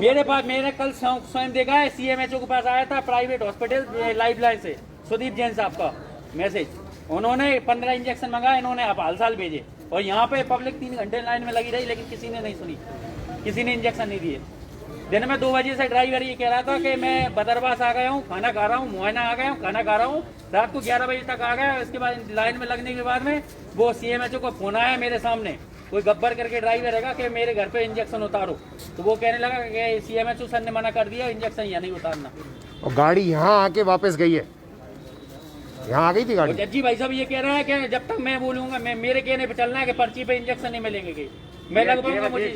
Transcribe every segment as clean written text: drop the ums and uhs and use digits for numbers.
मेरे पास मैंने कल स्वयं देखा है, CMHO के पास आया था प्राइवेट हॉस्पिटल लाइफलाइन से सुदीप जैन साहब का मैसेज, उन्होंने 15 इंजेक्शन मंगाए, इन्होंने अब हाल साल भेजे और यहाँ पे पब्लिक 3 घंटे लाइन में लगी रही लेकिन किसी ने नहीं सुनी, किसी ने इंजेक्शन नहीं दिए। दिन में 2 बजे से ड्राइवर ये कह रहा था कि मैं बदरवास आ गया हूँ, खाना खा रहा हूँ, मुआयना आ गया हूँ, खाना खा रहा हूँ। रात को 11 बजे तक आ गया। इसके बाद लाइन में लगने के बाद में वो CMHO को फोन आया मेरे सामने, कोई गब्बर करके ड्राइवर रहेगा कि मेरे घर पे इंजेक्शन उतारो, तो वो कहने लगा कि CMHO सर ने मना कर दिया, इंजेक्शन यहाँ नहीं उतारना। और गाड़ी यहाँ आके वापस गई है, यहाँ आ गई थी गाड़ी। जज्जी भाई साहब ये कह रहे हैं कि जब तक मैं बोलूंगा, मैं मेरे कहने पे चलना है कि पर्ची पे इंजेक्शन नहीं मिलेंगे कि मैं लग पाऊंगा। मुझे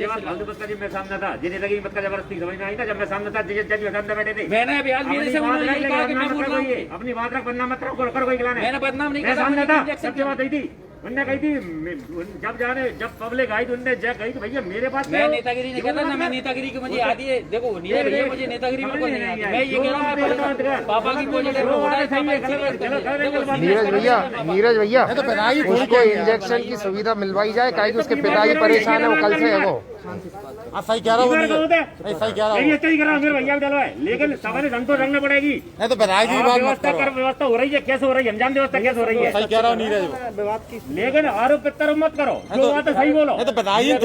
मैं सामने था, जिन्हें लगी मत का जबरदस्ती समझ में आई था, जब मैं सामने था जज सामने बैठे थे। मैंने अभी हाल मेरे से उन्होंने कहा कि मैं बोल रहा हूं, अपनी बात रख, बदनाम मत रखो, कर कोई गिलाने। मैंने बदनाम नहीं किया, सामने था, सबसे बात आई थी, उन्होंने कही थी जब पब्लिक आई तो उन्होंने कही भैया मेरे पास मैं नेतागिरी नहीं करता ना, मैं नेतागिरी की मुझे आती है। देखो नीरज भैया मुझे नेतागिरी बिल्कुल नहीं आती। मैं ये कह रहा हूँ पापा की पॉजिटिव नीरज भैया उसको इंजेक्शन की सुविधा मिलवाई जाए, काहे कि उसके पिताजी परेशान है, वो कल से है वो सही कह रहा हूँ, सही कह रहा हूँ मेरे भैया डलवा है, लेकिन सवाल रंग तो रंगना पड़ेगी। तो व्यवस्था हो रही है, कैसे हो रही है, अंजाम व्यवस्था कैसे हो रही है। सही कह रहा हूँ नीरज, लेकिन आरोप प्रत्यारोप मत करो, जो बात है सही बोलो। तो बताइए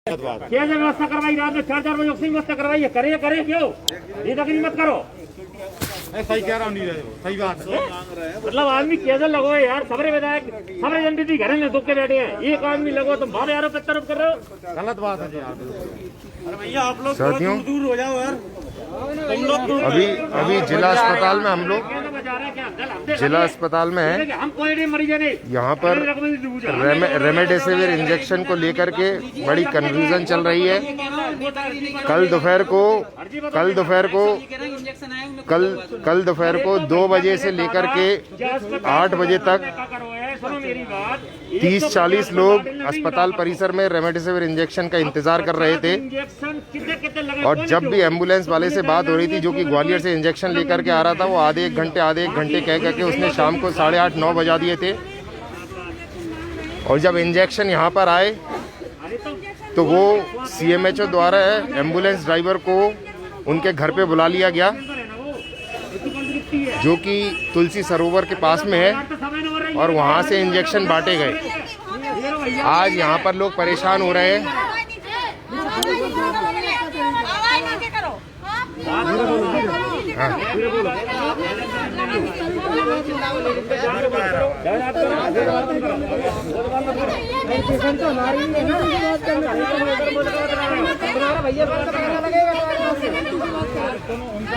कैसे व्यवस्था करवाई, रात में 4-4 बजे ऑक्सीजन व्यवस्था करवाई है, करे क्यों, ये तकलीफ मत करो। सही कह रहा हूँ नीरज, सही बात है। मतलब आदमी कैसे लगो है यार, सबरे विधायक सबरे जनप्रतिनिधि घर में दुख के बैठे हैं, एक आदमी लगो तुम भाव आरोप प्रत्यारोप कर रहे हो, गलत बात है यार। अरे भैया आप लोग साथियों दूर हो जाओ यार। अभी जिला अस्पताल में हम लोग जिला अस्पताल में है, यहाँ पर रेमडेसिविर इंजेक्शन को लेकर के बड़ी कन्फ्यूजन चल रही है। कल दोपहर को 2 बजे से लेकर के 8 बजे तक 30-40 लोग अस्पताल परिसर में रेमडेसिविर इंजेक्शन का इंतजार कर रहे थे और जब भी एम्बुलेंस वाले से बात हो रही थी, जो कि ग्वालियर से इंजेक्शन लेकर के आ रहा था, वो आधे एक घंटे कह करके उसने शाम को 8:30-9 बजा दिए थे। और जब इंजेक्शन यहाँ पर आए तो वो CMHO द्वारा एम्बुलेंस ड्राइवर को उनके घर पे बुला लिया गया, जो कि तुलसी सरोवर के पास में है, और वहाँ से इंजेक्शन बांटे गए। आज यहाँ पर लोग परेशान हो रहे हैं।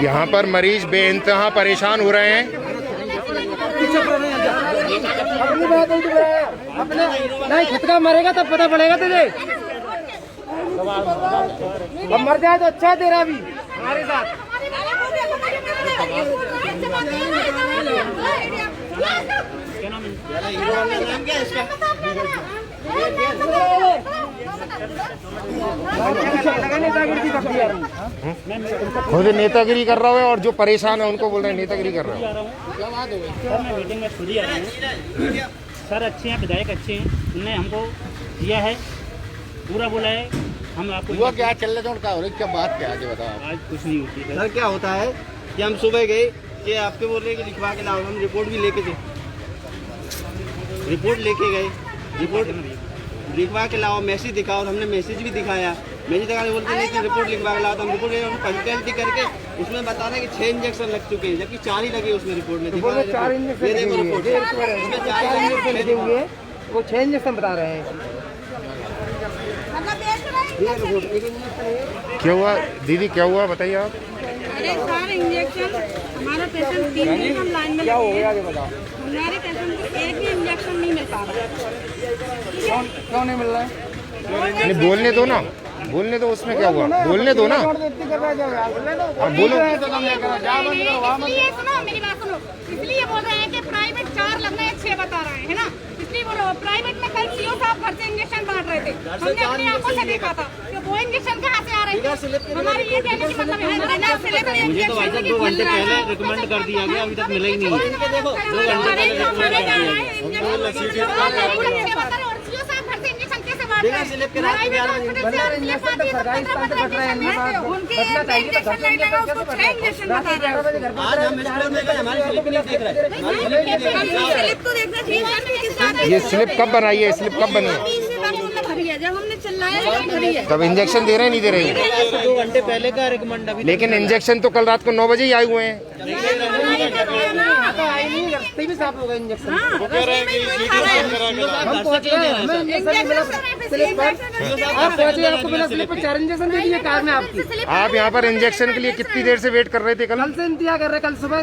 यहाँ पर मरीज बेइंतहा परेशान हो रहे हैं। नहीं खतरा मरेगा तब पता पड़ेगा तुझे, अब मर जाए तो अच्छा है तेरा भी हमारे साथ। खुद नेतागिरी कर रहा है और जो परेशान है उनको बोल रहे हैं नेतागिरी कर रहा है। सर मैं मीटिंग में खुद ही आ रहा हूँ। सर अच्छे हैं, विधायक अच्छे हैं, उन्होंने हमको दिया है, पूरा बोला है। हम आपको हुआ क्या चल रहा था, क्या बात क्या है बताओ। आज कुछ नहीं होती सर क्या होता है कि हम सुबह गए कि आपके बोल रहे कि लिखवा के लाओ, हम रिपोर्ट भी लेके थे, रिपोर्ट लेके गए, रिपोर्ट लिखवा के लाओ, मैसेज दिखाओ, और हमने मैसेज भी दिखाया, मैसेज दिखा के बोलते नहीं कि रिपोर्ट लिखवा के लाओ, तो हम रिपोर्ट कंसल्टेंटी करके उसमें बता रहे हैं कि 6 इंजेक्शन लग चुके हैं, जबकि 4 ही लगे उसमें रिपोर्ट में। 4 इंजेक्शन लगे हुए, वो 6 इंजेक्शन बता रहे हैं। क्या हुआ दीदी, क्या हुआ बताइए आप। अरे सर इंजेक्शन हमारा पेशेंट 3 दिन हम लाइन में लगे हैं, हमारे पेशेंट को एक भी इंजेक्शन नहीं मिल पा रहा। क्यों नहीं मिल रहा है? नहीं बोलने दो ना, बोलने दो, उसमें क्या हुआ, बोलने दो ना। अब बोलो। इसलिए सुनो मेरी बात सुनो, इसलिए बोल रहे हैं कि प्राइवेट 4 लगना है, 6 बता रहे हैं, है ना। इसलिए बोलो प्राइवेट में कल CO साहब घर से इंजेक्शन बांट रहे थे, हमने अपनी आंखों से देखा था कि वो इंजेक्शन कहाँ से आ रहे थे। हमारी ये कहने की मतलब है मुझे तो भाई 2 घंटे पहले रिकमेंड कर दिया गया, अभी तक मिला ही नहीं है। 2 घंटे बिना स्लिप के रात के 11 बजे आज हम स्कूल में गए, हमारी स्लिप नहीं देख रहे। ये स्लिप कब बनाई है? स्लिप कब बनी है? जब हमने चिल्लाया तब इंजेक्शन दे रहे हैं, नहीं दे रहे हैं? 2 घंटे पहले का रिकमेंड अभी लेकिन इंजेक्शन तो कल रात को 9 बजे ही आए हुए हैं। आप यहाँ पर इंजेक्शन के लिए कितनी देर से वेट कर रहे थे? कल से इंतजार कर रहे, कल सुबह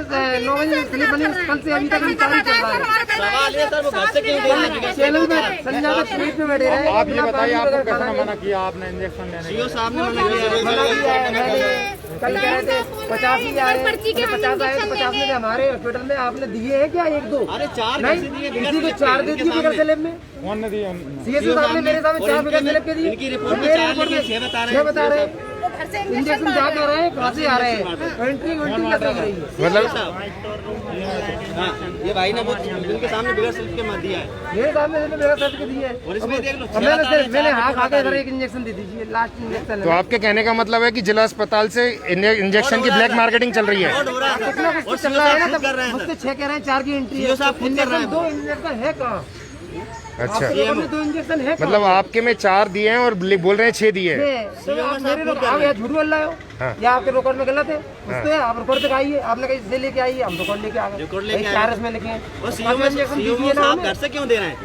9 बजे स्लिप बनी, कल से अभी तक इंतजार चल रहा है। सवाल ये सर वो घर से क्यों दे रहे हैं? चैनल में संजय के स्ट्रीट में बैठे रहे। आप ये बताइए, आपको किसने मना किया आपने इंजेक्शन लेने? सीओ साहब ने मना किया। कल कह रहे थे 50 ही आए, 50 आए, 50 में हमारे हॉस्पिटल में आपने दिए हैं क्या? 1-2 अरे 4 नहीं, किसी को 4 दे दिए बगैर स्लिप में। कौन ने दिया? सीएसओ साहब ने मेरे सामने 4 बगैर स्लिप के दिए। इनकी रिपोर्ट में 4 लेकिन 6 बता रहे 6 हैं। बता रहे हैं। इंजेक्शन क्या कर रहे हैं? कहाँ से आ रहे हैं? एंट्री लग रही है। मतलब हाँ, ये भाई ने वो उनके सामने बिगड़ स्लिप के मत दिया है। मेरे सामने मेरा सर्टिफिकेट दिए हैं। और इसमें देख लो मैंने हाँ खा के एक इंजेक्शन दे दीजिए, लास्ट इंजेक्शन तो आपके कहने का मतलब है कि जिला अस्पताल से इंजेक्शन की ब्लैक मार्केटिंग चल रही है? हो रहा है कुछ ना कुछ और चल रहा है ना। कर रहे हैं मुझसे 6 कह रहे हैं, 4 की एंट्री है। सीओ साहब खुद कर रहे हैं। 2 इंजेक्शन है कहाँ? अच्छा, आपके लोगों में 2 इंजेक्शन है कहाँ? मतलब आपके में 4 दिए हैं और बोल रहे हैं 6 दिए हैं। तो आप मेरे लोग आप या झूठ बोल रहे हो या आपके रिकॉर्ड में गलत है? उसको आप रिकॉर्ड दिखाइए, आपने कहीं से लेके आइए, हम रिकॉर्ड लेके आ गए। रिकॉर्ड लेके आए। 4 में लिखे हैं। और सीओ साहब घर से क्यों दे रहे हैं?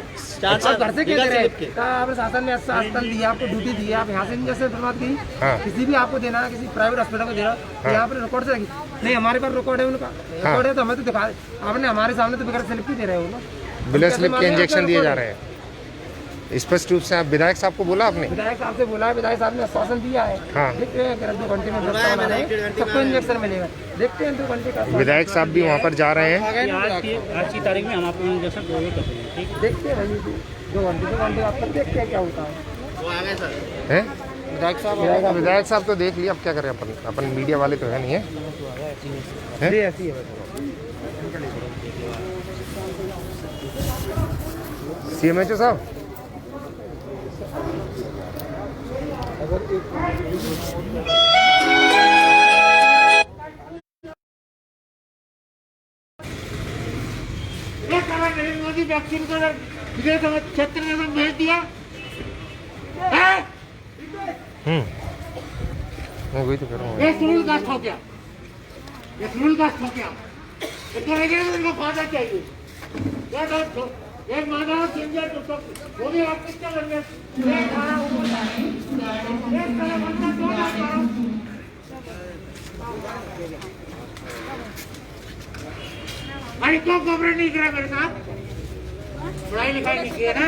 4 घर से क्यों दे रहे हैं? आपने शासन ने अस्पताल दिया, आपको ड्यूटी दी, आप यहाँ से इंजेक्शन बर्बाद की। हाँ। किसी भी आपको देना है, किसी प्राइवेट हॉस्पिटल को देना, यहाँ पर रिकॉर्ड से रखी। नहीं, हमारे पास रिकॉर्ड है उनका, रिकॉर्ड है तो हमें तो दिखा। आपने हमारे सामने तो बगैर स्लिप ही दे रहे हो ना। बिना स्लिप के इंजेक्शन दिए जा रहे हैं। स्पष्ट रूप से आप विधायक साहब को बोला आपने? विधायक साहब से बोला है, विधायक साहब ने आश्वासन दिया है। हाँ। देखते हैं अगर 2 घंटे में व्यवस्था बना रहे हैं, सबको इंजेक्शन मिलेगा। देखते हैं 2 घंटे का। विधायक साहब भी वहाँ पर जा रहे हैं। आज की तारीख में हम आपको इंजेक्शन प्रोवाइड कर देंगे, ठीक है? देखते हैं भाई 2 घंटे आप तक देखते हैं क्या होता है। वो आ गए सर। हैं? विधायक साहब तो देख लिया, अब क्या करें अपन मीडिया वाले तो है नहीं है। ऐसी है CMHO साहब, नरेंद्र मोदी वैक्सीन को विदेश क्षेत्र में भेज दिया। मैं वही तो कह रहा हूँ। ये शेड्यूल कास्ट हो गया, ये शेड्यूल कास्ट हो गया। इतना उनको फायदा चाहिए। एक माधव सिंह वो भी आप कितना लगे? अरे क्यों कॉपरेट नहीं करा मेरे साथ? पढ़ाई लिखाई नहीं किया ना,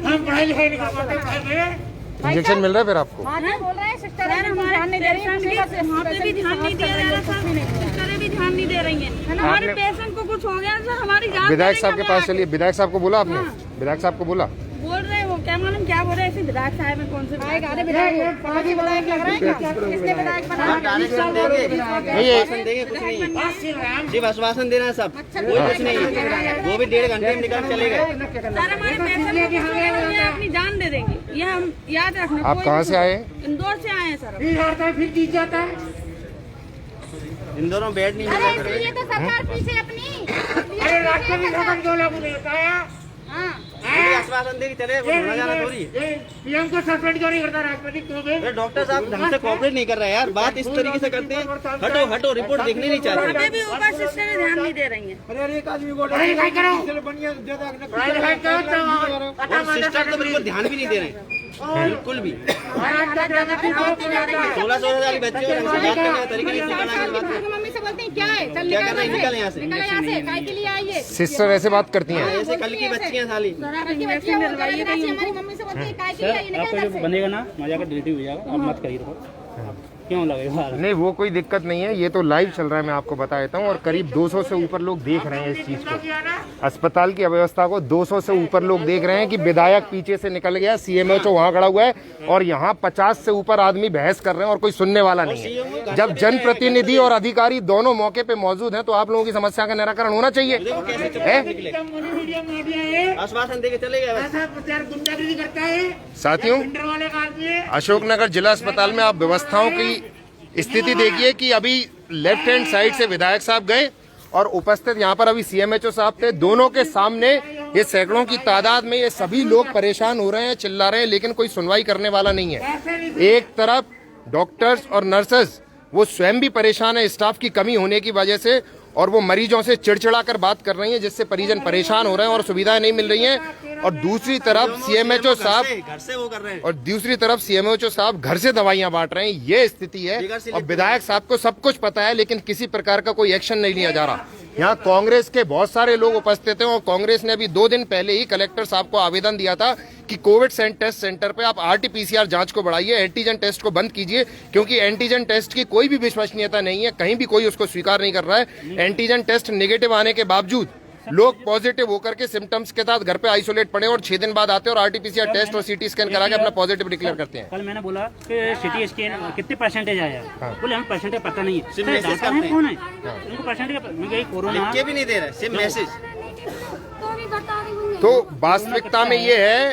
हम पढ़ाई लिखाई नहीं कर पाते। इंजेक्शन मिल रहा है फिर आपको? बोल रहे हैं सिस्टर हमारे ध्यान नहीं दे रही है, वहाँ पे भी ध्यान नहीं दिया जा रहा, सिस्टरें भी ध्यान नहीं दे रही हैं। हमारे पेशेंट को कुछ हो गया सर, हमारी जान विधायक साहब के पास चलिए। विधायक साहब को बोला आपने? विधायक साहब को बोला? बोल रहे हैं वो क्या मालूम क्या बोल रहे हैं। ऐसे विधायक साहब में कौन से विधायक लग रहा है? किसने विधायक बनाया? आश्वासन देंगे कुछ नहीं, सिर्फ आश्वासन देना है सब, कोई कुछ नहीं है। वो भी 1.5 घंटे में निकल चले गए। सर हमारे पेशेंट को अपनी जान दे देंगे, ये हम याद रखना। आप कहाँ से आए? इंदौर से आए हैं सर। फिर जीत जाता है। इंदौर में बेड नहीं मिला। अरे ये तो सरकार पीछे अपनी अरे रास्ते में लोगों को लागू नहीं होता है। आश्वासन दे के चले, वो होना जाना थोड़ी। पीएम को सस्पेंड क्यों नहीं करता राष्ट्रपति को? अरे डॉक्टर साहब ढंग से कोऑपरेट नहीं कर रहे यार, बात इस तरीके से करते हैं। हटो हटो, रिपोर्ट देखनी नहीं चाहते। अभी भी ऊपर सिस्टर ध्यान नहीं दे रही है। पढ़ाई लिखाई करो, पढ़ाई लिखाई करो और सिस्टर तो बिल्कुल ध्यान भी नहीं दे रहे हैं, बिल्कुल भी। 16 वाली बच्चे और हमसे बात करने का तरीका नहीं सिखाना है। मम्मी से बोलते हैं क्या है, चल क्या कर रहे हैं? निकल यहाँ से। निकल यहाँ से, काय के लिए आइए। सिस्टर ऐसे बात करती हैं? ऐसे कल की बच्चियाँ साली। हमारी मम्मी से बोलते हैं काय के लिए आइए, निकल आपका जो बनेगा ना, मजा का डिलीवरी हो जाएगा, आप मत करिए। क्यों लगेगा? नहीं वो कोई दिक्कत नहीं है, ये तो लाइव चल रहा है, मैं आपको बता देता हूँ। और करीब 200 से ऊपर लोग देख रहे हैं इस चीज को, अस्पताल की अव्यवस्था को 200 से ऊपर लोग देख रहे हैं कि विधायक पीछे से निकल गया, सीएमएचओ वहाँ खड़ा हुआ है और यहाँ 50 से ऊपर आदमी बहस कर रहे हैं और कोई सुनने वाला नहीं है। जब जनप्रतिनिधि और अधिकारी दोनों मौके पे मौजूद हैं तो आप लोगों की समस्या का निराकरण होना चाहिए। आश्वासन देके चले गए। गुंडागिरी करता है साथियों, वाले का आदमी है। अशोकनगर जिला अस्पताल में आप व्यवस्थाओं की स्थिति देखिए कि अभी लेफ्ट हैंड साइड से विधायक साहब गए और उपस्थित यहाँ पर अभी सीएमएचओ साहब थे। दोनों के सामने ये सैकड़ों की तादाद में ये सभी लोग परेशान हो रहे हैं, चिल्ला रहे हैं, लेकिन कोई सुनवाई करने वाला नहीं है। एक तरफ डॉक्टर्स और नर्सेज वो स्वयं भी परेशान है स्टाफ की कमी होने की वजह से, और वो मरीजों से चिड़चिड़ा कर बात कर रही हैं जिससे परिजन परेशान हो रहे हैं और सुविधाएं नहीं मिल रही हैं। और दूसरी तरफ सीएमएचओ साहब घर से वो कर रहे हैं, और दूसरी तरफ सीएमएचओ साहब घर से दवाइयां बांट रहे हैं। ये स्थिति है और विधायक साहब को सब कुछ पता है लेकिन किसी प्रकार का कोई एक्शन नहीं लिया जा रहा। यहाँ कांग्रेस के बहुत सारे लोग उपस्थित हैं और कांग्रेस ने अभी 2 दिन पहले ही कलेक्टर साहब को आवेदन दिया था कि कोविड टेस्ट सेंटर पे आप आरटीपीसीआर जांच को बढ़ाइए, एंटीजन टेस्ट को बंद कीजिए, क्योंकि एंटीजन टेस्ट की कोई भी विश्वसनीयता नहीं है, कहीं भी कोई उसको स्वीकार नहीं कर रहा है। एंटीजन टेस्ट नेगेटिव आने के बावजूद लोग पॉजिटिव होकर के सिम्टम्स के साथ घर पे आइसोलेट पड़े और 6 दिन बाद आते हैं और आरटीपीसीआर टेस्ट और सीटी स्कैन करा के अपना पॉजिटिव डिक्लेयर करते हैं। कल मैंने बोला कि सिटी स्कैन कितने परसेंटेज आया, बोले हमें परसेंटेज पता नहीं है। डॉक्टर है कौन है उनको परसेंटेज? कोरोना के भी नहीं दे रहे, सिर्फ मैसेज। तो वास्तविकता में ये है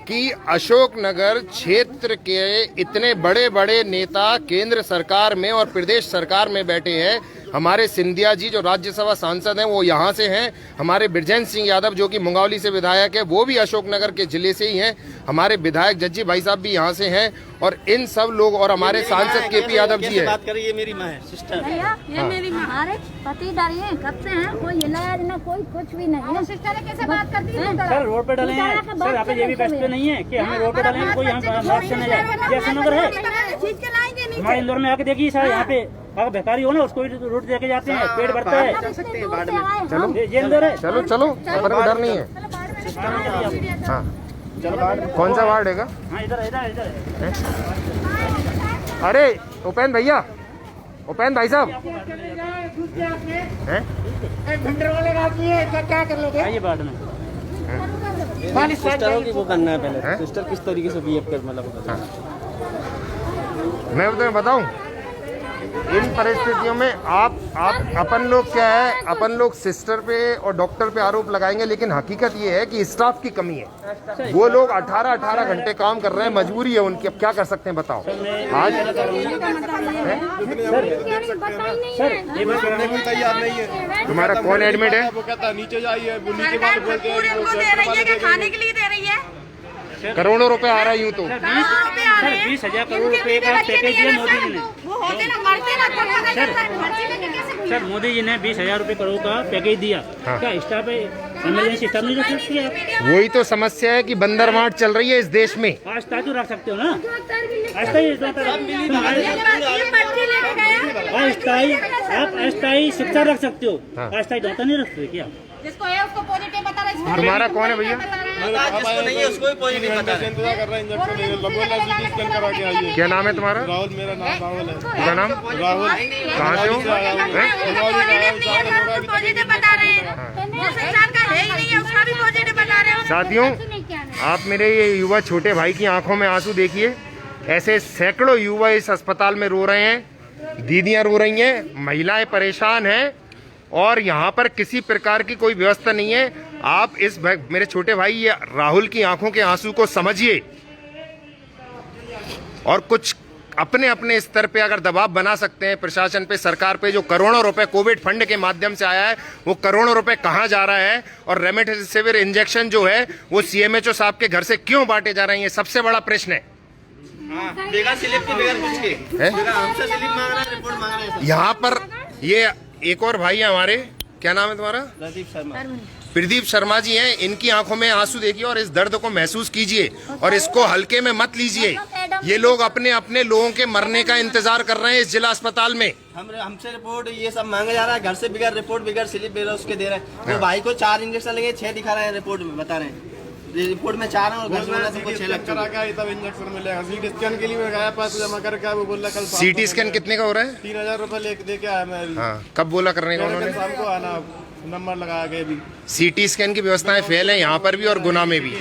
कि अशोकनगर क्षेत्र के इतने बड़े बड़े नेता केंद्र सरकार में और प्रदेश सरकार में बैठे हैं। हमारे सिंधिया जी जो राज्यसभा सांसद हैं वो यहाँ से हैं, हमारे बिरजेंद्र सिंह यादव जो कि मुंगौली से विधायक है वो भी अशोकनगर के जिले से ही हैं, हमारे विधायक जज्जी भाई साहब भी यहाँ से हैं, और इन सब लोग और हमारे सांसद केपी यादव जी है। बात करें, ये मेरी माँ है, सिस्टर। ये मेरी माँ। हमारे पति डरिए कब से हैं, कोई इलाज ना कोई कुछ भी नहीं है। सिस्टर कैसे बात करती है? सर रोड पे डाले हैं सर, यहाँ पे ये भी बेस्ट पे नहीं है कि हमें रोड पे डालेंगे, कोई हम मार्क्स से नहीं जाए। जैसे नगर है हमारे इंदौर में आके देखिए सर, यहाँ पे अगर बेकारी हो ना उसको रूट देके जाते हैं, पेट भरता है। चलो ये इंदौर है। चलो चलो, पर डर नहीं है। हाँ कौन सा वार्ड है? हाँ इधर इधर इधर। अरे उपेंद्र भैया, उपेंद्र भाई साहब भंडर वाले का आदमी है, क्या कर लोगे? आइए बाद में। सिस्टरों की वो करना है पहले, सिस्टर किस तरीके से बिहेव कर, मतलब मैं तुम्हें बताऊं, इन परिस्थितियों में आप अपन लोग क्या है, अपन लोग सिस्टर पे और डॉक्टर पे आरोप लगाएंगे, लेकिन हकीकत ये है कि स्टाफ की कमी है। वो लोग 18 घंटे काम कर रहे हैं, मजबूरी है उनकी, अब क्या कर सकते हैं बताओ। आज तुम्हारा कौन एडमिट है? वो कहता है नीचे जाइए, वो नीचे वाले बोलते हैं खाने के लिए दे रही है। करोड़ों रुपए आ रहा है यूं तो। 20,000 करोड़ रुपए का पैकेज दिया मोदी जी ने। वो होते ना मरते ना सर मोदी जी ने 20,000 रुपए करोड़ का पैकेज दिया। हाँ। क्या स्टाफ इमरजेंसी स्टाफ नहीं रख सकती आप? वही तो समस्या है कि बंदरमाट चल रही है इस देश में। आस्था तो रख सकते हो ना, अस्थायी आप अस्थायी शिक्षा रख सकते हो, अस्थायी डॉक्टर नहीं रख सकते क्या? जिसको है उसको पॉजिटिव बता रहे हैं। तुम्हारा कौन है भैया? जिसको नहीं है उसको भी पॉजिटिव बता रहे हैं। इंतजार कर रहे हैं, इंजेक्शन लगवाना, सीटी स्कैन करा के आइए। क्या नाम है तुम्हारा? राहुल, मेरा नाम राहुल है। तुम्हारा नाम? राहुल। कहाँ से हो? पॉजिटिव बता रहे हैं, जो संसार का है ही नहीं है उसका भी पॉजिटिव बता रहे हैं। साथियों, आप मेरे ये युवा छोटे भाई की आंखों में आंसू देखिए। ऐसे सैकड़ों युवा इस अस्पताल में रो रहे हैं, दीदियां रो रही हैं, महिलाएं परेशान हैं और यहाँ पर किसी प्रकार की कोई व्यवस्था नहीं है। आप इस मेरे छोटे भाई ये राहुल की आंखों के आंसू को समझिए और कुछ अपने अपने स्तर पे अगर दबाव बना सकते हैं प्रशासन पे, सरकार पे, जो करोड़ों रुपए कोविड फंड के माध्यम से आया है, वो करोड़ों रुपए कहाँ जा रहा है और रेमडेसिविर इंजेक्शन जो है वो सीएमएचओ साहब के घर से क्यों बांटे जा रहे हैं, ये सबसे बड़ा प्रश्न है। बगैर स्लिप के, बगैर कुछ के, बगैर हमसे स्लिप मांग रहा है, रिपोर्ट मांग रहा है। यहाँ पर ये एक और भाई है हमारे, क्या नाम है तुम्हारा? प्रदीप शर्मा। प्रदीप शर्मा जी हैं, इनकी आंखों में आंसू देखिए और इस दर्द को महसूस कीजिए और इसको हल्के में मत लीजिए। ये लोग अपने अपने लोगों के मरने का इंतजार कर रहे हैं इस जिला अस्पताल में। हमसे रिपोर्ट ये सब मांगा जा रहा है, घर से बगैर रिपोर्ट, बगैर स्लिप, बगैर उसके दे रहे हैं। वो भाई को 4 इंजेक्शन लगे, 6 दिखा रहे हैं, रिपोर्ट में बता रहे हैं। रिपोर्ट में 4 और घर में वाला सबको 6 लग करा के तब इंजेक्शन मिलेगा। सीटी स्कैन के लिए मैं गया, पैसे जमा करके वो बोला कल सीटी स्कैन कितने का हो रहा है? 3000 रुपए दे के आया मैं अभी। हाँ, कब बोला करने का उन्होंने? शाम को आना, नंबर लगा के भी। सीटी स्कैन की व्यवस्थाएं फेल है यहाँ पर भी और गुना में भी,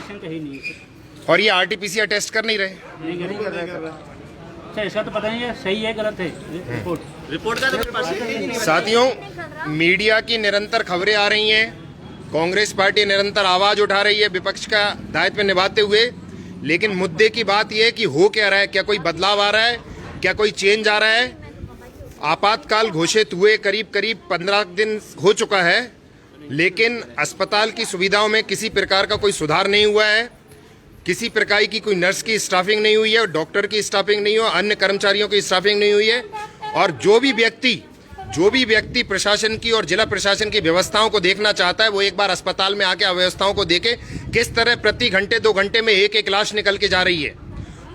और ये RT-PCR टेस्ट कर नहीं रहे। अच्छा, इसका तो पता नहीं है सही है गलत है रिपोर्ट का तो परसेंटेज। साथियों, मीडिया की निरंतर खबरें आ रही हैं, कांग्रेस पार्टी निरंतर आवाज उठा रही है विपक्ष का दायित्व निभाते हुए, लेकिन मुद्दे की बात यह है कि हो क्या रहा है, क्या कोई बदलाव आ रहा है, क्या कोई चेंज आ रहा है? आपातकाल घोषित हुए करीब 15 दिन हो चुका है, लेकिन अस्पताल की सुविधाओं में किसी प्रकार का कोई सुधार नहीं हुआ है, किसी प्रकार की कोई नर्स की स्टाफिंग नहीं हुई है, डॉक्टर की स्टाफिंग नहीं हुई, अन्य कर्मचारियों की स्टाफिंग नहीं हुई है, और जो भी व्यक्ति प्रशासन की और जिला प्रशासन की व्यवस्थाओं को देखना चाहता है वो एक बार अस्पताल में आके अव्यवस्थाओं को देखे। किस तरह प्रति घंटे 2 घंटे में एक लाश निकल के जा रही है।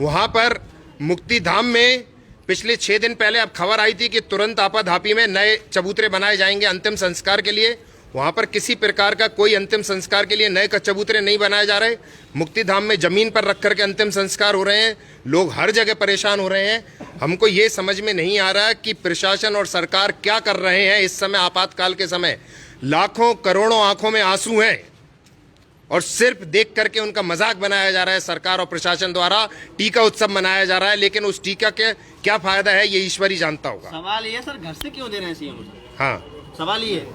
वहां पर मुक्तिधाम में पिछले 6 दिन पहले अब खबर आई थी कि तुरंत आपाधापी में नए चबूतरे बनाए जाएंगे अंतिम संस्कार के लिए। वहां पर किसी प्रकार का कोई अंतिम संस्कार के लिए नए चबूतरे नहीं बनाए जा रहे। मुक्तिधाम में जमीन पर रख करके अंतिम संस्कार हो रहे हैं। लोग हर जगह परेशान हो रहे हैं। हमको ये समझ में नहीं आ रहा कि प्रशासन और सरकार क्या कर रहे हैं इस समय, आपातकाल के समय। लाखों करोड़ों आंखों में आंसू हैं और सिर्फ देख करके उनका मजाक बनाया जा रहा है सरकार और प्रशासन द्वारा। टीका उत्सव मनाया जा रहा है, लेकिन उस टीका के क्या फायदा है ये ईश्वर ही जानता होगा। सवाल ये सर, घर से क्यों दे रहे हैं सीएम? हाँ, सवाल ये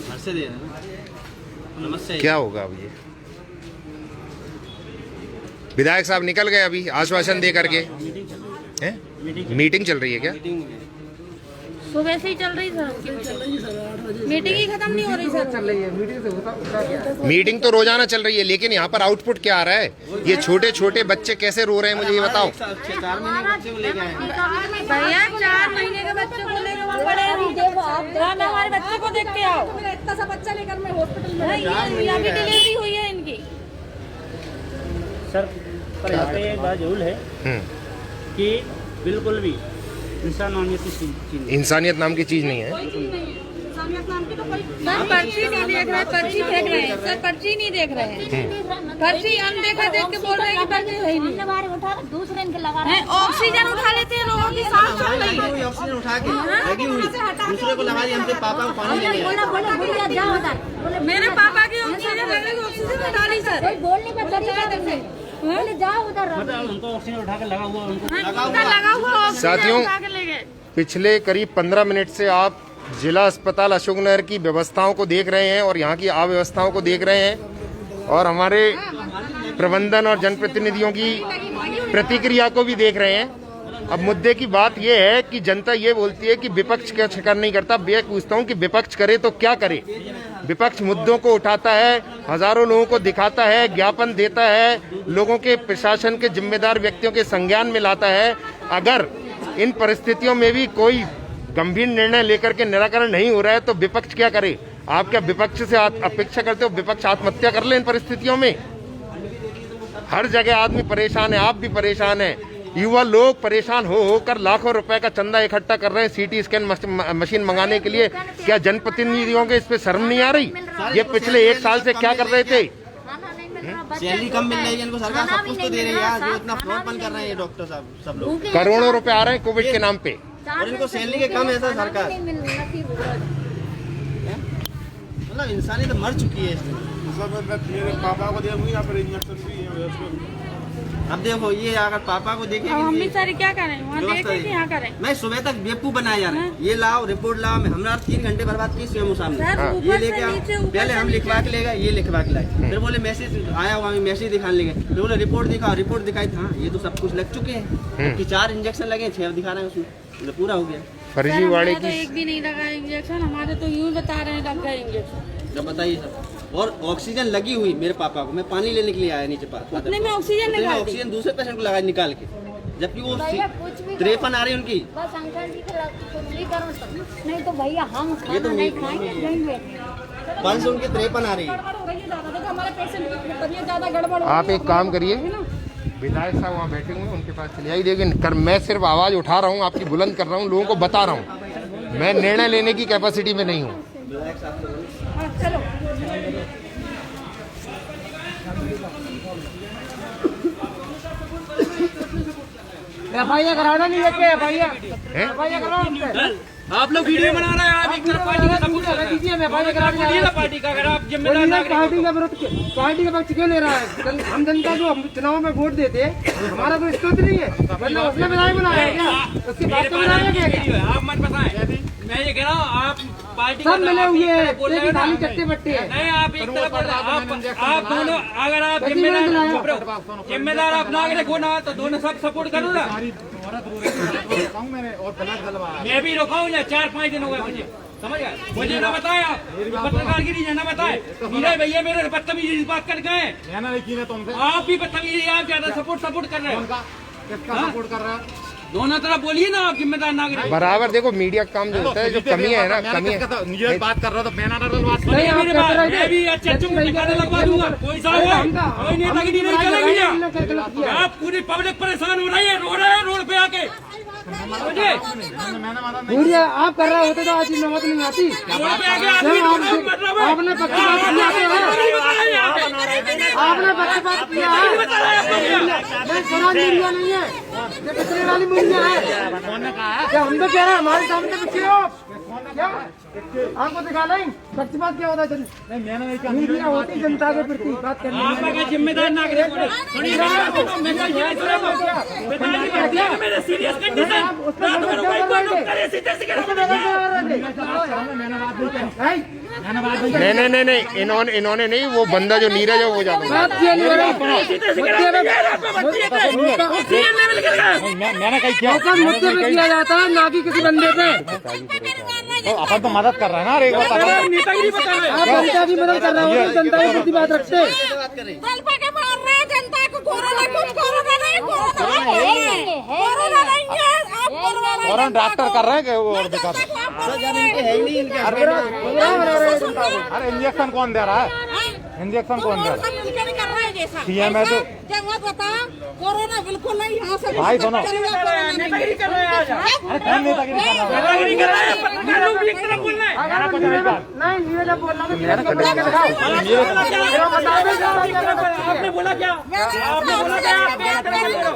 घर से दे रहे हैं ना। नमस्ते। क्या होगा अब? ये विधायक साहब निकल गए अभी आश्वासन दे करके। हैं? मीटिंग चल रही है क्या? सुबह से ही चल रही सर, मीटिंग ही खत्म नहीं हो रही सर। चल रही है मीटिंग से होता क्या? मीटिंग तो रोजाना चल रही है, लेकिन यहाँ पर आउटपुट क्या आ रहा है? ये छोटे छोटे बच्चे कैसे रो रहे हैं, मुझे ये बताओ। 4 महीने बच्चे को लेके आए हैं भैया, 4 महीने के बच्चे को लेकर वहाँ पड़े हैं। हमारे बच्चे को देख के आओ। इतना सा बच्चा लेकर मैं हॉस्पिटल में अभी डिलीवरी हुई है इनकी। सर, पर यहाँ पे एक बात जरूर है कि बिल्कुल भी इंसानियत नाम की चीज नहीं है। सर पर्ची नहीं देख रहे, पर्ची फेंक रहे हैं सर, पर्ची नहीं देख रहे हैं। पर्ची अनदेखा देख के बोल रहे हैं कि पर्ची है ही नहीं। दूसरे इनके लगा रहे हैं। ऑक्सीजन उठा लेते हैं लोगों की, सांस चल रही है। ऑक्सीजन उठा के लगी हुई, दूसरे को लगा दी। हमसे पापा को पानी लेने आए। मेरे पापा की ऑक्सीजन लगने की ऑक्सीजन उठा ली सर। बोलने का तरीका नहीं। बोले जाओ उधर मतलब उनको ऑक्सीजन उठा के लगा हुआ उनको लगा हुआ ऑक्सीजन साथियों, उठा के ले गए। पिछले करीब 15 मिनट से आप जिला अस्पताल अशोकनगर की व्यवस्थाओं को देख रहे हैं और यहाँ की अव्यवस्थाओं को देख रहे हैं, और हमारे प्रबंधन और जनप्रतिनिधियों की प्रतिक्रिया को भी देख रहे हैं। अब मुद्दे की बात यह है कि जनता ये बोलती है कि विपक्ष क्या शिकार नहीं करता। मैं पूछता हूँ कि विपक्ष करे तो क्या करे? विपक्ष मुद्दों को उठाता है, हजारों लोगों को दिखाता है, ज्ञापन देता है, लोगों के प्रशासन के जिम्मेदार व्यक्तियों के संज्ञान में लाता है। अगर इन परिस्थितियों में भी कोई गंभीर निर्णय लेकर के निराकरण नहीं हो रहा है तो विपक्ष क्या करे? आप क्या विपक्ष से अपेक्षा करते हो विपक्ष आत्महत्या कर ले इन परिस्थितियों में? हर जगह आदमी परेशान है, आप भी परेशान है। युवा लोग परेशान हो होकर लाखों रुपए का चंदा इकट्ठा कर रहे हैं सीटी स्कैन मशीन मंगाने के लिए। क्या जनप्रतिनिधियों के इस पे शर्म नहीं आ रही? ये पिछले 1 साल से क्या कर रहे थे? सैलरी कम मिल रही है इनको, सरकार सब कुछ तो दे रही है। जो इतना फ्रॉड कर रहे हैं डॉक्टर साहब, सब लोग करोड़ों रुपए आ रहे हैं कोविड के नाम पे, और इनको सैलरी के कम है सर। सरकार मतलब इंसानी तो मर चुकी है इसमें। मेरे पापा को दिया यहाँ पर इंजेक्शन भी है उसको। अब देखो ये अगर पापा को देखेंगे, हम भी सारी क्या करें, वहाँ देखें कि यहाँ करें। मैं सुबह तक बेवकूफ बनाया जा रहा है। ये लाओ रिपोर्ट लाओ, हमारा 3 घंटे बर्बाद की स्वयं सामने। ये लेके आओ, पहले हम लिखवा के ले गए, ये लिखवा के लाए। फिर बोले मैसेज आया हुआ, मैसेज दिखाने लगे। फिर बोले रिपोर्ट दिखाओ, रिपोर्ट दिखाई। हाँ, ये तो सब कुछ लग चुके हैं कि 4 इंजेक्शन लगे, 6 दिखा रहे हैं उसमें, पूरा हो गया। फर्जीवाड़े तो एक भी नहीं लगा इंजेक्शन, हमारे तो यूं बता रहे हैं लग गए इंजेक्शन। जब बताइए सर। और ऑक्सीजन लगी हुई मेरे पापा को, मैं पानी लेने के लिए आया नीचे पास। उतने में ऑक्सीजन लगा दी। ऑक्सीजन दूसरे पेशेंट को लगाया निकाल के, जबकि वो 53 आ रही है उनकी। बस अंकल जी का कुछ भी करो सब, नहीं तो भैया हम खाना नहीं खाएंगे, नहीं बैठेंगे। 500 उनकी 53 आ रही है। आप एक काम करिए, विधायक साहब वहाँ बैठे हुए हैं, उनके पास चले आइए। लेकिन मैं सिर्फ आवाज उठा रहा हूँ, आपकी बुलंद कर रहा हूँ, लोगों को बता रहा हूँ। मैं निर्णय लेने की कैपेसिटी में नहीं हूँ। FIR कराना नहीं है क्या? FIR कराओ। आप लोग वीडियो बना रहे हैं, आप एक तरफ पार्टी का सपोर्ट कर रहे हैं। कीजिए, मैं FIR करा बोलिए ना पार्टी का, अगर आप जिम्मेदार नागरिक हो पार्टी का विरोध, पार्टी का पक्ष क्यों ले रहा है? हम जनता को हम चुनाव में वोट देते, हमारा कोई स्तोत नहीं है, वरना उसने विधायक बनाया है क्या? उसकी मेरे बात तो पास बनाया आपकी क्या? वीडियो है, आप मत बताएं। मैं ये कह रहा हूँ, आप पार्टी सब मिले हुए हैं, बोल रहे हो खाली ना। चट्टे बट्टे हैं। नहीं, आप एक तरफ बोल रहे हैं, आप दोनों, अगर आप जिम्मेदार आप नागरिक हो ना, तो दोनों सब सपोर्ट करो ना। मैं भी रुका हूँ या 4-5 दिन हो गए मुझे, समझ गए? मुझे ना बताए आप पत्रकारगिरी ना बताए। नीरज भैया मेरे बदतमीजी बात कर गए, आप भी बदतमीजी, आप ज्यादा सपोर्ट कर रहे हो। सपोर्ट कर रहा है दोनों तरफ बोलिए ना, आप जिम्मेदार नागरिक। बराबर देखो, मीडिया का काम जो होता है, जो कमी है ना, कमी है। नीरज बात कर रहा था, मैं ना बात नहीं, मेरे बात मैं भी अच्छा निकालने लगवा दूंगा, कोई सा है, कोई नेतागिरी नहीं चलेगी। आप पूरी पब्लिक परेशान हो रही है, रो रहे हैं रोड पे आके, समझे? मीडिया आप कर रहे होते तो आज नौबत नहीं आती। रोड पे आके आदमी आपने पक्षपात किया है, आपने पक्षपात किया है। नहीं, सुना मीडिया नहीं है, ये पिछले वाली मीडिया है। क्या हम तो कह रहे हैं, हमारे सामने पिछले हो क्या? आपको दिखा नहीं पक्षपात क्या होता है? मीडिया होती जनता के प्रति बात करनी आप अगर जिम्मेदार नागरिक हो, मेरे सीरियस कंडीशन नहीं, इन्होंने नहीं, वो बंदा जो नीरज है वो जाना। मैंने कहीं किया, मुद्दे पे किया जाता है, ना कि किसी बंदे पे। तो अपन तो मदद कर रहे हैं ना। अरे आप जनता की मदद कर रहे हो, जनता के प्रति बात रखते। जनता को कोरोना फौरन डॉक्टर कर रहे हैं कि वो दिखा रहे हैं। अरे इंजेक्शन कौन दे रहा है? इंजेक्शन कौन दे रहा है? सीएम है तो कोरोना बिल्कुल नहीं, यहाँ से भाई सुनो, नेतागिरी कर रहे हैं आज। अरे कौन नेतागिरी कर रहा है? नेतागिरी कर रहे हैं, पत्रकार लोग भी एक तरफ बोल रहे हैं। नहीं, नीरज आप बोलना तो नीरज को आपने बोला क्या? आपने बोला क्या? आप एक तरफ बोल रहे हो।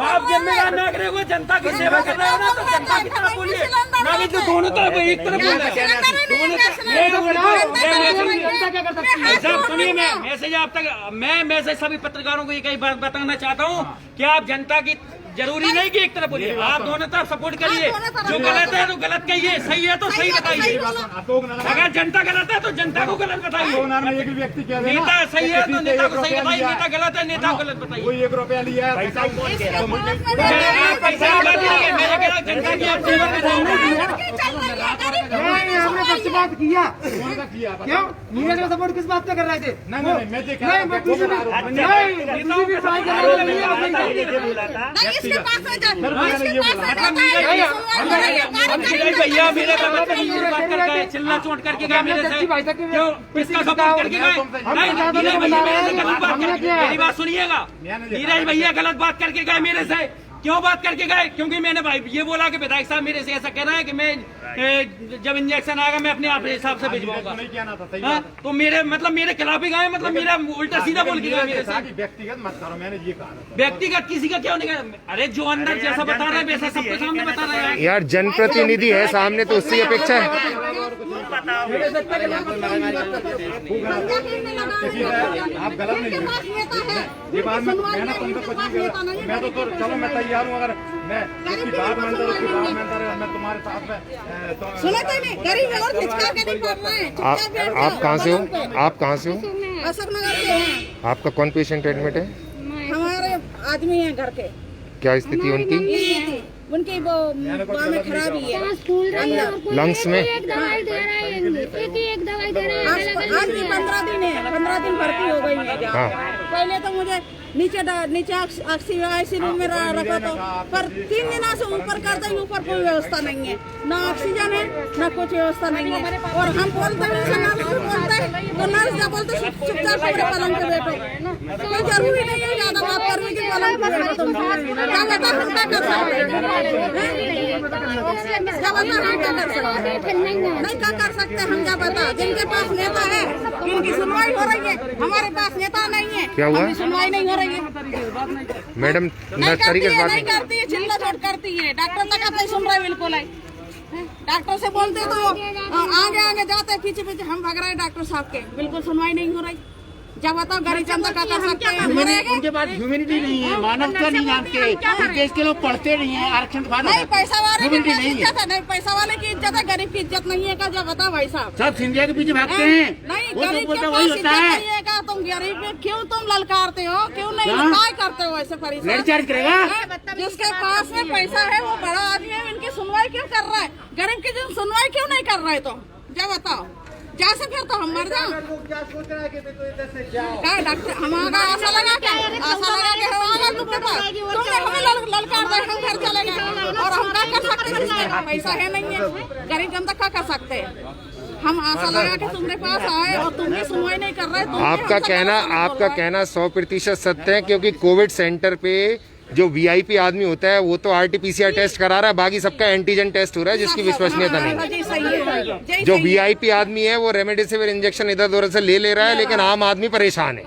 आप जिम्मेदार नागरिक हो, जनता की सेवा कर रहे हो ना, तो जनता की तरफ बोलिए, ना कि जो दोनों तरफ एक तरफ बोल रहे हैं। सब सुनिए, मैं मैसेज आप तक, मैं मैसेज सभी पत्रकारों को एक ही बात बताना चाहता हूँ कि आप जनता की जरूरी नहीं कि एक तरफ बोलिए, आप दोनों तरफ सपोर्ट करिए। जो गलत है तो गलत कहिए, सही है तो सही बताइए। अगर जनता गलत है तो जनता को गलत बताइए। नेता सही है तो नेता को सही बताइए, नेता गलत है नेता को गलत बताइए। कोई 1 रुपया लिया है, पैसा पैसा मेरे कह जनता की आप सेवा कर रहे हैं। हमने पक्षपात किया किया क्यों? नीरज का सपोर्ट किस बात पे कर रहे थे? नहीं, मैं देखा नहीं, मैं बीजेपी ट्राई कर भैया मेरे बात कर गए, चिल्ला चोट करके गए मेरे से, क्यों किसका सपोर्ट करके गए? मेरी बात सुनिएगा, नीरज भैया गलत बात करके गए मेरे से। क्यों बात करके गए? क्योंकि मैंने भाई ये बोला कि विधायक साहब मेरे से ऐसा कह रहा है कि मैं जब इंजेक्शन आएगा मैं अपने आप हिसाब से भिजवाऊंगा। तो मेरे मतलब मेरे खिलाफ ही गए, मतलब मेरा उल्टा सीधा बोल के गए मेरे से। व्यक्तिगत मत करो, मैंने ये कहा। व्यक्तिगत किसी का क्यों नहीं कहा? अरे जो अंदर जैसा बता रहे हैं वैसा सबके सामने बता रहे हैं। यार जनप्रतिनिधि है सामने, तो उससे अपेक्षा है। आप गलत नहीं ये बात में मैंने तुमको कुछ नहीं किया। मैं तो चलो मैं तैयार हूँ, अगर मैं इसकी बात मानता हूँ, उसकी बात मानता रहे, मैं तुम्हारे साथ में सुनो तो नहीं, गरीब है और खिचका के नहीं पड़ रहे हैं। आप कहाँ से हो? आप कहाँ से हो? अशोक नगर से हैं। आपका कौन पेशेंट एडमिट है? हमारे आदमी हैं घर के। क्या स्थिति उनकी? उनकी वो बाह में खराबी है, लंग्स में। एक दवाई दे रहे हैं, एक दवाई दे रहे हैं। आज भी 15 दिन है, 15 दिन भर्ती हो गई है। हाँ। पहले तो मुझे नीचे ऑक्सीजन में रखा था, पर 3 दिनों से ऊपर करते ही ऊपर कोई व्यवस्था नहीं है, ना ऑक्सीजन है ना कुछ व्यवस्था नहीं है। और हम बोलते हैं नर्स भी बोलते हैं, तो नर्स क्या बोलते चुपचाप अपने पलंग पे बैठो, कोई जरूरी नहीं है ज्यादा बात करने की, पलंग पर बैठो। क्या बता हम क्या कर सकते हैं? नहीं क्या कर सकते हम, क्या पता। जिनके पास नेता है उनकी सुनवाई हो रही है, हमारे पास नेता नहीं है। क्या हुआ? सुनवाई नहीं हो रही है मैडम नर्स तरीके से बात नहीं करती है, चिल्ला चोट करती है। डॉक्टर तक नहीं सुन रहे बिल्कुल है। डॉक्टर से बोलते तो आगे आगे जाते, पीछे पीछे हम भाग रहे हैं डॉक्टर साहब के। बिल्कुल सुनवाई नहीं हो रही। जब बताओ गरीब जनता क्या कर सकते हैं? उनके पास ह्यूमैनिटी नहीं है, मानवता नहीं जानते, देश के लोग पढ़ते नहीं है, आरक्षण नहीं पैसा वाले की इज्जत है, नहीं पैसा वाले की इज्जत है, गरीब की इज्जत नहीं है का? जब बताओ भाई साहब, सब सिंधिया के पीछे भागते हैं। नहीं वो गरीब तो के वही पास होता इज्जत है। नहीं है का? तुम गरीब में क्यों तुम ललकारते हो? क्यों नहीं काय करते हो ऐसे परेशान? रेड चार्ज करेगा। जिसके पास में पैसा है वो बड़ा आदमी है, इनकी सुनवाई क्यों कर रहा है? गरीब की सुनवाई क्यों नहीं कर रहे? तुम जब बताओ, जैसे फिर तो हम मर जाओ। क्या डॉक्टर हमारा आशा लगा के हमारा तुमने हमें ललकार दे, हम घर चले गए और हम क्या कर सकते हैं? पैसा है नहीं है, गरीब जनता क्या कर सकते हैं? हम आशा लगा के तुम्हारे पास आए और तुमने सुनवाई नहीं कर रहे। आपका कहना 100% सत्य है, क्योंकि कोविड सेंटर पे जो वीआईपी आदमी होता है वो तो आरटीपीसीआर टेस्ट करा रहा है, बाकी सबका एंटीजन टेस्ट हो रहा है, जिसकी विश्वसनीयता नहीं है। जो वीआईपी आदमी है वो रेमडेसिविर इंजेक्शन इधर उधर से ले रहा है, लेकिन आम आदमी परेशान है।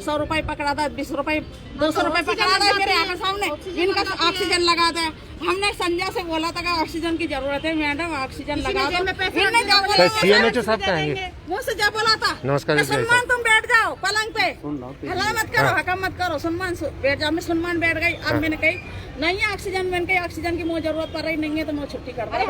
100 रुपए पकड़ा था, 20 रुपए 200 रुपए पकड़ा था मेरे आगे सामने। इनका ऑक्सीजन लगा था। हमने संजय से बोला था कि ऑक्सीजन की जरूरत है मैडम, ऑक्सीजन लगा दो। सीएमएचओ साहब कहेंगे मुझसे जब बोला था, नमस्कार सुनमान तुम बैठ जाओ पलंग पे, हल्ला मत करो, हकम मत करो, सुनमान बैठ जाओ। मैं सुनमान बैठ गई। अब मैंने कही नहीं है ऑक्सीजन, मैंने कही ऑक्सीजन की मुझे जरूरत पड़ रही नहीं है तो मैं छुट्टी करवा दो।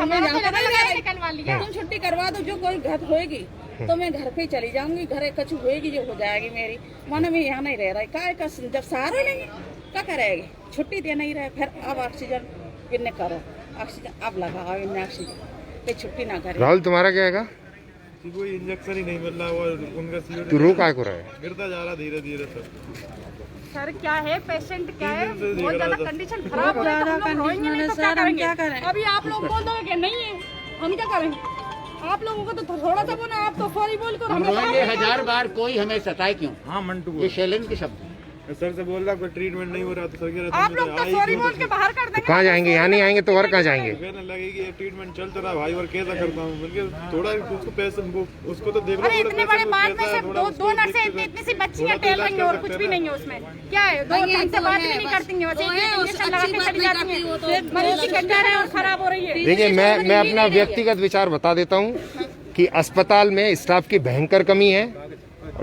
तुम छुट्टी करवा दो, जो कोई घर होएगी तो मैं घर पे चली जाऊंगी, घर कछु होएगी जो हो जाएगी मेरी। मानो मैं यहाँ नहीं रह रहा है, क्या जब सहारा नहीं क्या करेगी? छुट्टी दे नहीं रहे, फिर अब ऑक्सीजन इन्ने करो, ऑक्सीजन अब लगाओ इन्ने ऑक्सीजन पे, छुट्टी ना करे। राहुल तुम्हारा क्या है? कोई इंजेक्शन ही नहीं मिल रहा और उनका तू रो काय को रहा है? गिरता जा रहा धीरे धीरे सर क्या है, पेशेंट क्या है, बहुत ज्यादा कंडीशन खराब हो रही है, तो हम लोग रोएंगे नहीं तो क्या करेंगे? अभी आप लोग बोल दोगे कि नहीं है, हम क्या करेंगे? आप लोगों को तो थोड़ा सा बोला, आप तो सॉरी बोल कर हम रोएंगे 1000 बार, कोई हमें सताए क्यों? हाँ मंटू ये शैलेंद्र के शब्द। सर से बोल रहा कोई ट्रीटमेंट नहीं हो रहा तो सर कह रहा आप लोग तो सॉरी बोल के बाहर कर देंगे। कहाँ जाएंगे? यहाँ नहीं आएंगे तो और कहाँ जाएंगे? कहने लगेगी ये ट्रीटमेंट चल तो रहा भाई और कैसा करता हूँ, थोड़ा उसको पैसे उसको तो देख लो। अरे इतने बड़े बात में से दो नर्सें इतनी सी बच्चियां टेल रही हैं और कुछ भी नहीं है उसमें। क्या है, दो ढंग से बात भी नहीं करती हैं, बस इंजेक्शन लगा के चली जाती हैं। मरीज की कंडीशन है और खराब हो रही है। देखिए मैं अपना व्यक्तिगत विचार बता देता हूँ कि अस्पताल में स्टाफ की भयंकर कमी है।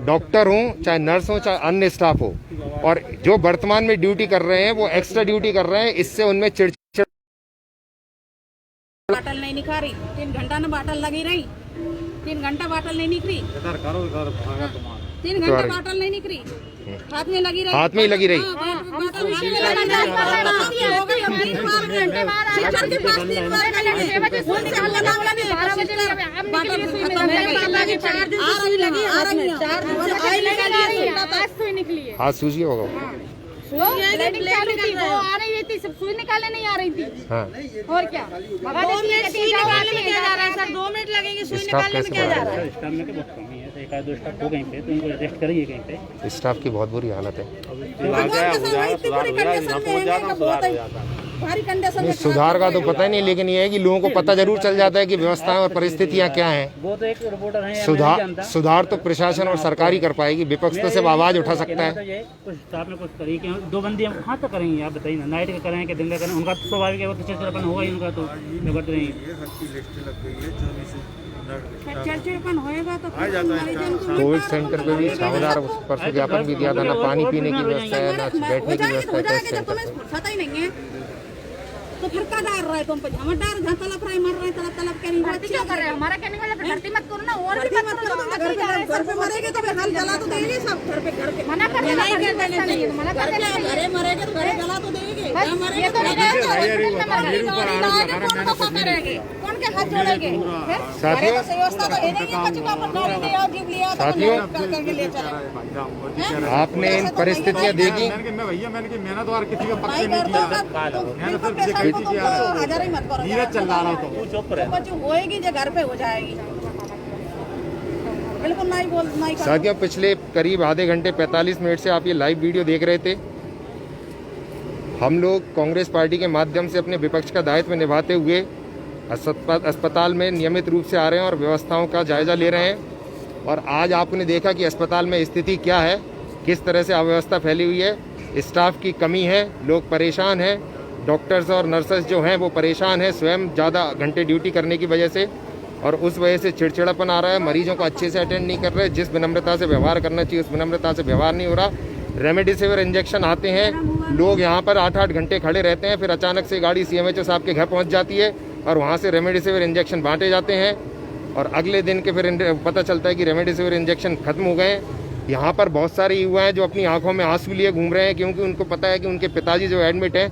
डॉक्टर हो चाहे नर्स हो चाहे अन्य स्टाफ हो, और जो वर्तमान में ड्यूटी कर रहे हैं वो एक्स्ट्रा ड्यूटी कर रहे हैं, इससे उनमें चिड़चिड़। बाटल नहीं निखारी, 3 घंटा न बाटल लगी रही, 3 घंटा बाटल नहीं निकली, 3 घंटा बाटल नहीं निकली, हाथ में लगी रही, हाथ में ही लगी रही। हाथ सूजी होगा। वो आ रही थी, सब सुई निकालने नहीं आ रही थी। हाँ। और क्या? 2 मिनट लगेंगे सुई निकालने में, क्या जा रहा है? स्टाफ में बहुत कमी है, एक आध 2 स्टाफ हो कहीं पे तो उनको रेस्ट करिए कहीं पे। स्टाफ की बहुत बुरी हालत है। भारी कंडीशन में सुधार का तो पता ही नहीं, लेकिन ये है कि लोगों को पता जरूर चल जाता है कि व्यवस्थाएं और परिस्थितियां क्या हैं। वो तो एक रिपोर्टर है, सुधार तो प्रशासन और सरकार ही कर पाएगी, विपक्ष तो सिर्फ आवाज उठा सकता है। ये कुछ स्टाफ में कुछ तरीके हैं, 2 बंदी हम कहाँ तक करेंगे आप बताइए ना, नाइट का करें कि दिन का करें, उनका तो स्वाभाविक है, वो चिड़चिड़ापन होगा ही उनका, तो करते नहीं। चिड़चिड़पन होएगा तो कोविड सेंटर पे भी 6000 परसों ज्ञापन भी दिया था, ना पानी पीने की व्यवस्था है, ना बैठने की व्यवस्था है। टेस्ट सेंटर पता ही नहीं है तो फिर क्या डाल रहा है तुम पे? हम डाल जहाँ तलब रहे मर रहे, तलब करेंगे, भर्ती क्या कर रहे हैं? हमारा कहने वाला भर्ती मत करो ना, और भी मत करो। घर पे मरेंगे तो हाल जला तो देंगे सब, घर पे मना कर देना, मना कर देना, घरे मरेंगे तो घरे जला तो देंगे। कौन के हाथ जोड़ेंगे? साथियों आपने इन परिस्थितियां देखी। मैंने तो और किसी का पक्के नहीं किया, नीरज चल रहा तो होएगी जो घर पे हो जाएगी, बिल्कुल नहीं। साथियों पिछले करीब आधे घंटे 45 मिनट से आप ये लाइव वीडियो देख रहे थे। हम लोग कांग्रेस पार्टी के माध्यम से अपने विपक्ष का दायित्व निभाते हुए अस्पताल में नियमित रूप से आ रहे हैं और व्यवस्थाओं का जायजा ले रहे हैं। और आज आपने देखा कि अस्पताल में स्थिति क्या है, किस तरह से अव्यवस्था फैली हुई है, स्टाफ की कमी है, लोग परेशान हैं, डॉक्टर्स और नर्सेस जो हैं वो परेशान हैं स्वयं ज़्यादा घंटे ड्यूटी करने की वजह से, और उस वजह से चिड़चिड़ापन आ रहा है। मरीजों को अच्छे से अटेंड नहीं कर रहे, जिस विनम्रता से व्यवहार करना चाहिए उस विनम्रता से व्यवहार नहीं हो रहा। रेमडेसिविर इंजेक्शन आते हैं, लोग यहाँ पर 8-8 घंटे खड़े रहते हैं, फिर अचानक से गाड़ी CMHO साहब के घर पहुँच जाती है और वहाँ से रेमडेसिविर इंजेक्शन बांटे जाते हैं, और अगले दिन के फिर पता चलता है कि रेमडेसिविर इंजेक्शन खत्म हो गए। यहाँ पर बहुत सारे युवा हैं जो अपनी आंखों में आंसू लिए घूम रहे हैं, क्योंकि उनको पता है कि उनके पिताजी जो एडमिट हैं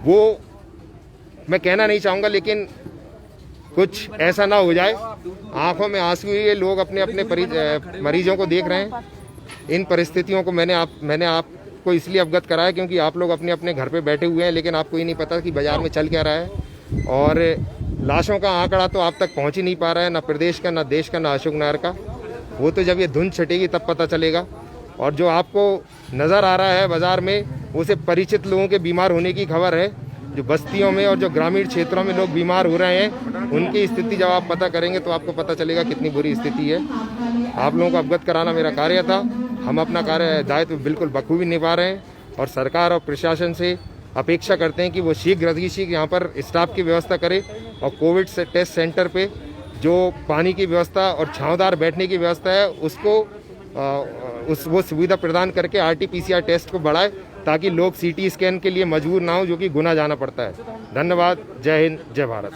वो, मैं कहना नहीं चाहूँगा लेकिन कुछ ऐसा ना हो जाए, आंखों में आंसू लिए लोग अपने अपने मरीजों को देख रहे हैं। इन परिस्थितियों को मैंने आपको इसलिए अवगत कराया क्योंकि आप लोग अपने अपने घर पे बैठे हुए हैं, लेकिन आपको ही नहीं पता कि बाजार में चल क्या रहा है। और लाशों का आंकड़ा तो आप तक पहुंच ही नहीं पा रहा है, ना प्रदेश का, ना देश का, ना अशोकनगर का। वो तो जब ये धुंध छटेगी तब पता चलेगा। और जो आपको नज़र आ रहा है बाज़ार में, वो सिर्फ परिचित लोगों के बीमार होने की खबर है। जो बस्तियों में और जो ग्रामीण क्षेत्रों में लोग बीमार हो रहे हैं, उनकी स्थिति जब आप पता करेंगे तो आपको पता चलेगा कितनी बुरी स्थिति है। आप लोगों को अवगत कराना मेरा कार्य था। हम अपना कार्य दायित्व बिल्कुल बखूबी निभा रहे हैं, और सरकार और प्रशासन से अपेक्षा करते हैं कि वो शीघ्र अतिशीघ्र यहाँ पर स्टाफ की व्यवस्था करे, और कोविड टेस्ट सेंटर पे जो पानी की व्यवस्था और छांवदार बैठने की व्यवस्था है उसको वो सुविधा प्रदान करके RT-PCR टेस्ट को बढ़ाए, ताकि लोग CT स्कैन के लिए मजबूर ना हो, जो कि गुना जाना पड़ता है। धन्यवाद। जय हिंद, जय भारत।